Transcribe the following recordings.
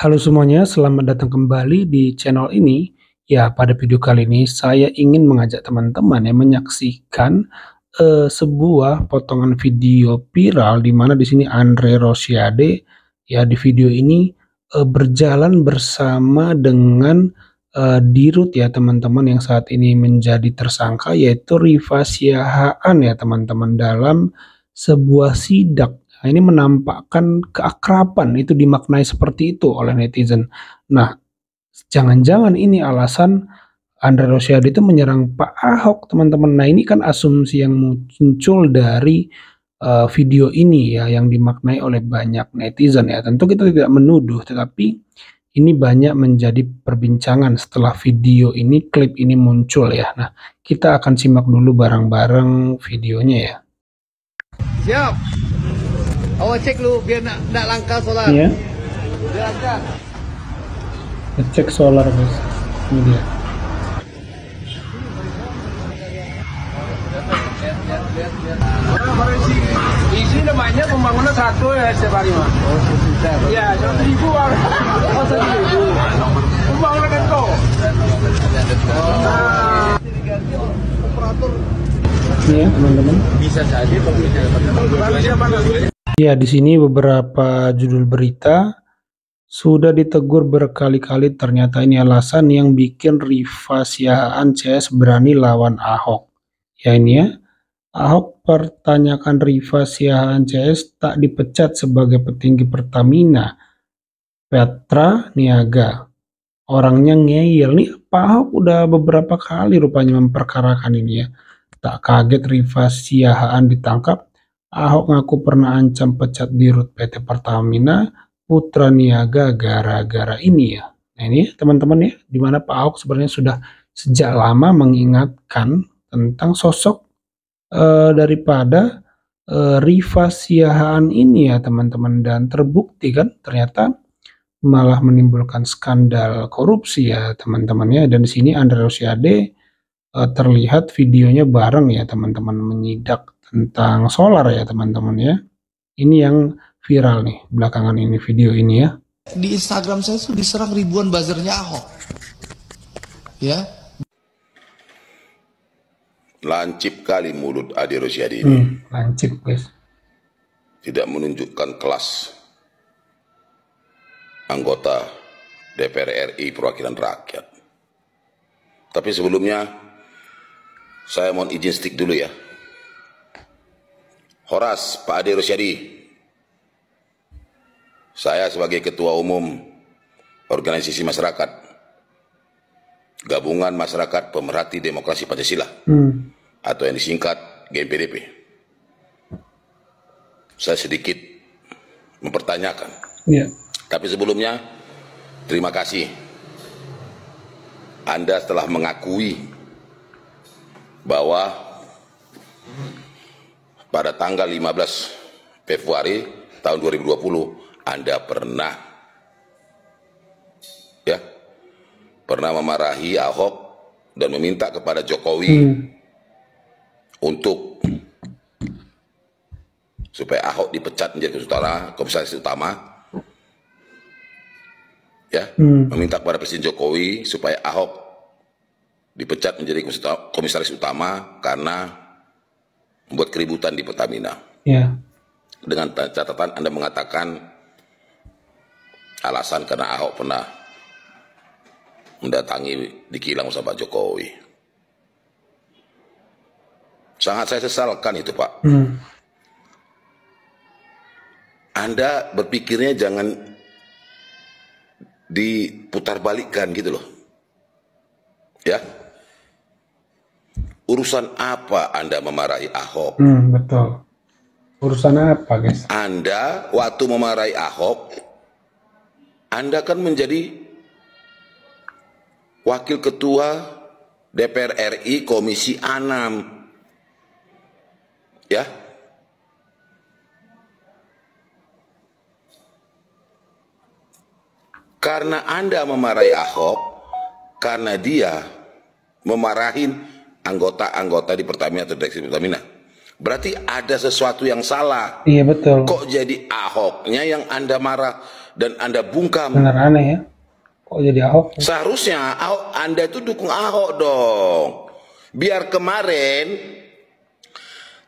Halo semuanya, selamat datang kembali di channel ini. Ya, pada video kali ini saya ingin mengajak teman-teman yang menyaksikan sebuah potongan video viral di mana di sini Andre Rosiade ya di video ini berjalan bersama dengan Dirut ya teman-teman yang saat ini menjadi tersangka yaitu Rifa Siahaan ya teman-teman dalam sebuah sidak. Nah, ini menampakkan keakraban, itu dimaknai seperti itu oleh netizen. Nah, jangan-jangan ini alasan Andre Rosiade itu menyerang Pak Ahok, teman-teman. Nah, ini kan asumsi yang muncul dari video ini ya, yang dimaknai oleh banyak netizen ya. Tentu kita tidak menuduh, tetapi ini banyak menjadi perbincangan setelah video ini, klip ini muncul ya. Nah, kita akan simak dulu bareng-bareng videonya ya. Siap. Awak cek dulu biar nak langkah solar. Iya. Biar lancar. Cek solar guys. Ini dia. Isi namanya pembangunan satu ya setiap hari mas. Iya, 1.000 bang. Oh 1.000. Pembangunan kan kau. Ini ya teman-teman. Bisa saja pembangunan. Ya, di sini beberapa judul berita sudah ditegur berkali-kali, ternyata ini alasan yang bikin Rifa Siahaan CS berani lawan Ahok. Ya ini ya, Ahok pertanyakan Rifa Siahaan CS tak dipecat sebagai petinggi Pertamina. Petra Niaga, orangnya ngeyel nih, Pak Ahok udah beberapa kali rupanya memperkarakan ini ya. Tak kaget Rifa Siahaan ditangkap. Ahok ngaku pernah ancam pecat Dirut PT Pertamina Putra Niaga gara-gara ini ya. Nah ini teman-teman ya, dimana Pak Ahok sebenarnya sudah sejak lama mengingatkan tentang sosok daripada Rifa Siahaan ini ya teman-teman, dan terbukti kan ternyata malah menimbulkan skandal korupsi ya teman-teman ya. Dan di sini Andre Rosiade terlihat videonya bareng ya teman-teman menyidak tentang solar ya teman-teman ya. Ini yang viral nih belakangan ini, video ini ya. Di Instagram saya tuh diserang ribuan buzzernya Ahok. Ya. Lancip kali mulut Ade Rosiade ini. Lancip guys. Tidak menunjukkan kelas anggota DPR RI perwakilan rakyat. Tapi sebelumnya saya mohon izin stick dulu ya. Horas Pak Ade Rosiade, saya sebagai Ketua Umum Organisasi Masyarakat Gabungan Masyarakat Pemerhati Demokrasi Pancasila atau yang disingkat GMPDP, saya sedikit mempertanyakan. Tapi sebelumnya terima kasih Anda telah mengakui bahwa pada tanggal 15 Februari tahun 2020 Anda pernah memarahi Ahok dan meminta kepada Jokowi untuk supaya Ahok dipecat menjadi komisaris utama ya, meminta kepada Presiden Jokowi supaya Ahok dipecat menjadi komisaris utama karena membuat keributan di Pertamina. Ya. Dengan catatan Anda mengatakan alasan karena Ahok pernah mendatangi di kilang sama Pak Jokowi. Sangat saya sesalkan itu Pak. Anda berpikirnya jangan diputar balikkan gitu loh. Ya. Urusan apa Anda memarahi Ahok? Betul. Urusan apa guys? Anda waktu memarahi Ahok, Anda kan menjadi Wakil Ketua DPR RI Komisi 6. Ya. Karena Anda memarahi Ahok, karena dia memarahin anggota-anggota di Pertamina atau direksi Pertamina. Berarti ada sesuatu yang salah. Iya betul. Kok jadi Ahoknya yang Anda marah? dan Anda bungkam. Benar aneh ya. Kok jadi Ahok? Seharusnya Anda itu dukung Ahok dong. Biar kemarin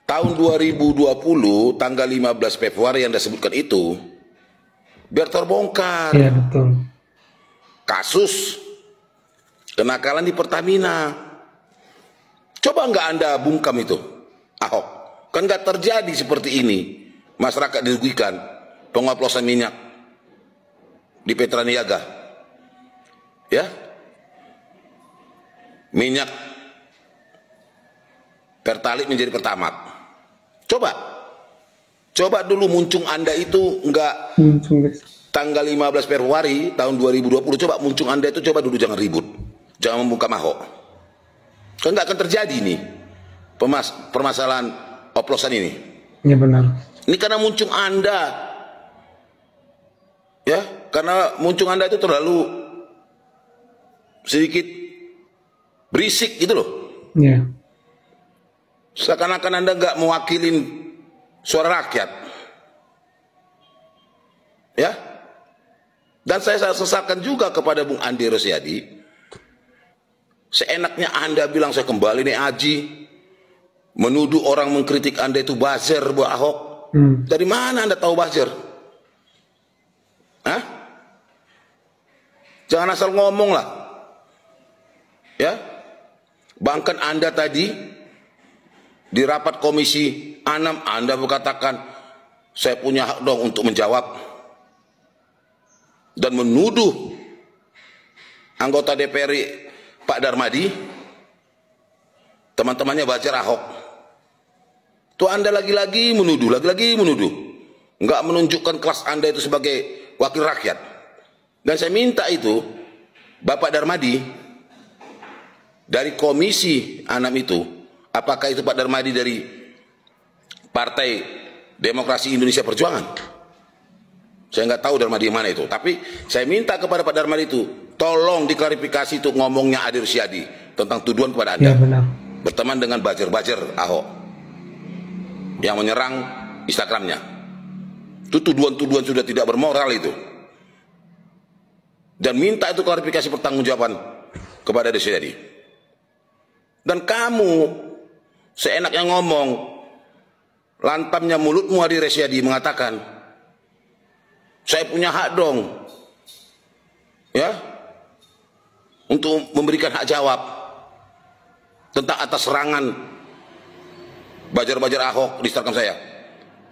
tahun 2020 tanggal 15 Februari yang Anda sebutkan itu biar terbongkar. Iya betul. Kasus kenakalan di Pertamina. Coba nggak Anda bungkam itu, Ahok? Kan nggak terjadi seperti ini. Masyarakat dirugikan, pengoplosan minyak di Petraniaga, ya, minyak Pertalite menjadi Pertamax. Coba dulu muncung Anda itu nggak tanggal 15 Februari tahun 2020. Coba muncung Anda itu, coba dulu jangan ribut, jangan membungkam Ahok. Kan nggak akan terjadi nih permasalahan oplosan ini. Iya benar. Ini karena muncung Anda, ya, karena muncung Anda itu terlalu sedikit berisik gitu loh. Iya. Seakan-akan Anda nggak mewakilin suara rakyat, ya. Dan saya sesalkan juga kepada Bung Andi Rosiadi. Seenaknya Anda bilang saya kembali nih Aji, menuduh orang mengkritik Anda itu buzzer buat Ahok. Dari mana Anda tahu buzzer? Hah? Jangan asal ngomong lah, ya. Bahkan Anda tadi di rapat komisi 6 Anda berkatakan saya punya hak dong untuk menjawab dan menuduh anggota DPR Pak Darmadi, teman-temannya buzzer Ahok. Tuh Anda lagi-lagi menuduh, nggak menunjukkan kelas Anda itu sebagai wakil rakyat. Dan saya minta itu Bapak Darmadi dari komisi 6 itu, apakah itu Pak Darmadi dari Partai Demokrasi Indonesia Perjuangan? Saya nggak tahu Darmadi yang mana itu, tapi saya minta kepada Pak Darmadi itu, tolong diklarifikasi itu ngomongnya Adi Rosiadi tentang tuduhan kepada Anda. Iya benar. Berteman dengan buzzer-buzzer Ahok yang menyerang Instagramnya. Itu tuduhan-tuduhan sudah tidak bermoral itu. Dan minta itu klarifikasi pertanggungjawaban kepada Adi Rosiadi. Dan kamu seenaknya ngomong, lantamnya mulutmu Adi Rosiadi mengatakan, saya punya hak dong, ya, untuk memberikan hak jawab tentang atas serangan buzzer-buzzer Ahok di Instagram saya.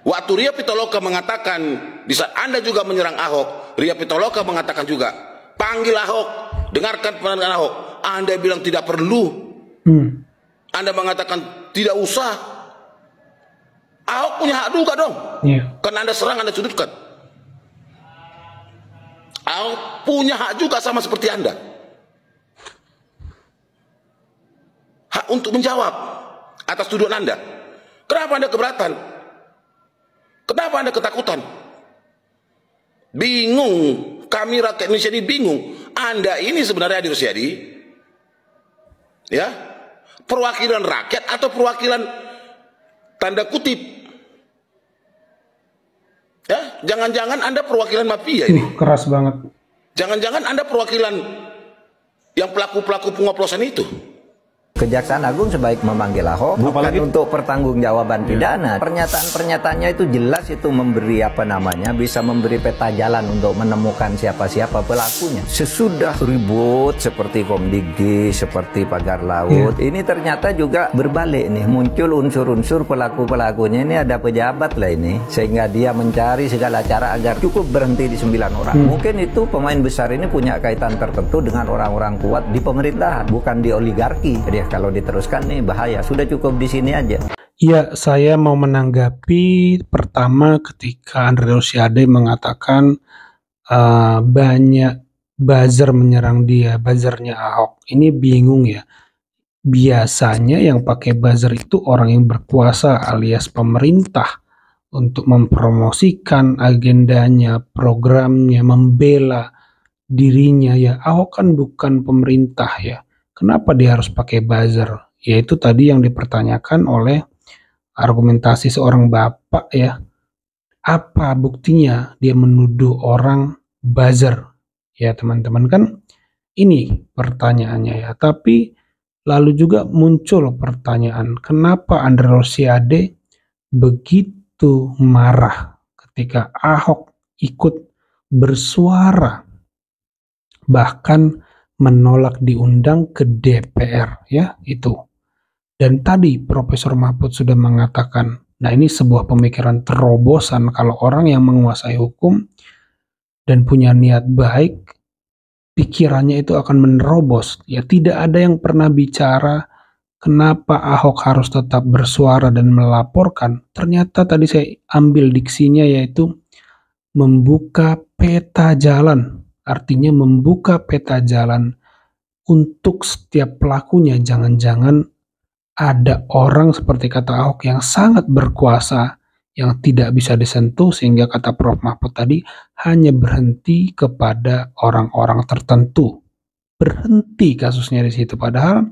Waktu Ria Pitaloka mengatakan, di saat Anda juga menyerang Ahok, Ria Pitaloka mengatakan juga, panggil Ahok, dengarkan penanganan Ahok. Anda bilang tidak perlu. Anda mengatakan tidak usah. Ahok punya hak juga dong. Karena Anda serang, Anda sudutkan. Ahok punya hak juga sama seperti Anda. Hak untuk menjawab atas tuduhan Anda. Kenapa Anda keberatan? Kenapa Anda ketakutan? Bingung. Kami rakyat Indonesia ini bingung. Anda ini sebenarnya Adi Rosiadi, ya, perwakilan rakyat atau perwakilan tanda kutip, ya, jangan-jangan Anda perwakilan mafia ini. Keras banget. Jangan-jangan Anda perwakilan yang pelaku-pelaku pengoplosan itu. Kejaksaan Agung sebaik memanggil Ahok bukan untuk pertanggungjawaban pidana. Pernyataan-pernyataannya itu jelas itu memberi bisa memberi peta jalan untuk menemukan siapa-siapa pelakunya. Sesudah ribut seperti Komdigi, seperti pagar laut, ini ternyata juga berbalik nih, muncul unsur-unsur pelaku-pelakunya ini ada pejabat lah ini, sehingga dia mencari segala cara agar cukup berhenti di 9 orang. Mungkin itu pemain besar ini punya kaitan tertentu dengan orang-orang kuat di pemerintahan, bukan di oligarki. Jadi kalau diteruskan nih bahaya. Sudah cukup di sini aja. Ya, saya mau menanggapi pertama ketika Andre Rosiade mengatakan banyak buzzer menyerang dia, buzzernya Ahok. Ini bingung ya. Biasanya yang pakai buzzer itu orang yang berkuasa alias pemerintah untuk mempromosikan agendanya, programnya, membela dirinya ya. Ahok kan bukan pemerintah ya. Kenapa dia harus pakai buzzer? Yaitu tadi yang dipertanyakan oleh argumentasi seorang bapak ya. Apa buktinya dia menuduh orang buzzer. Ya teman-teman, kan ini pertanyaannya ya. Tapi lalu juga muncul pertanyaan, kenapa Andre Rosiade begitu marah ketika Ahok ikut bersuara, bahkan menolak diundang ke DPR, ya itu. Dan tadi Profesor Mahfud sudah mengatakan, nah ini sebuah pemikiran terobosan kalau orang yang menguasai hukum dan punya niat baik, pikirannya itu akan menerobos. Ya tidak ada yang pernah bicara kenapa Ahok harus tetap bersuara dan melaporkan. Ternyata tadi saya ambil diksinya yaitu membuka peta jalan. Artinya membuka peta jalan untuk setiap pelakunya. Jangan-jangan ada orang seperti kata Ahok yang sangat berkuasa yang tidak bisa disentuh, sehingga kata Prof. Mahfud tadi hanya berhenti kepada orang-orang tertentu. Berhenti kasusnya di situ. Padahal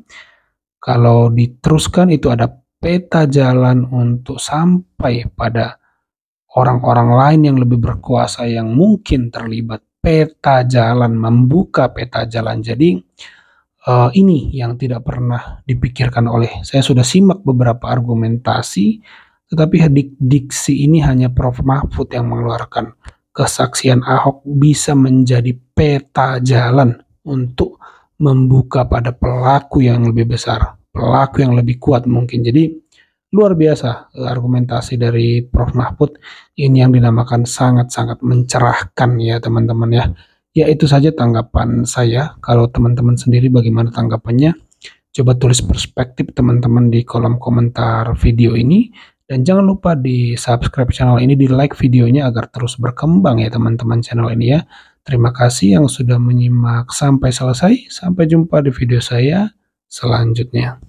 kalau diteruskan itu ada peta jalan untuk sampai pada orang-orang lain yang lebih berkuasa yang mungkin terlibat. Peta jalan, membuka peta jalan. Jadi ini yang tidak pernah dipikirkan oleh, saya sudah simak beberapa argumentasi, tetapi diksi ini hanya Prof. Mahfud yang mengeluarkan. Kesaksian Ahok bisa menjadi peta jalan untuk membuka pada pelaku yang lebih besar, pelaku yang lebih kuat mungkin. Jadi luar biasa argumentasi dari Prof. Mahfud ini yang dinamakan sangat-sangat mencerahkan ya teman-teman ya. Ya itu saja tanggapan saya. Kalau teman-teman sendiri bagaimana tanggapannya? Coba tulis perspektif teman-teman di kolom komentar video ini. Dan jangan lupa di subscribe channel ini, di like videonya agar terus berkembang ya teman-teman channel ini ya. Terima kasih yang sudah menyimak sampai selesai. Sampai jumpa di video saya selanjutnya.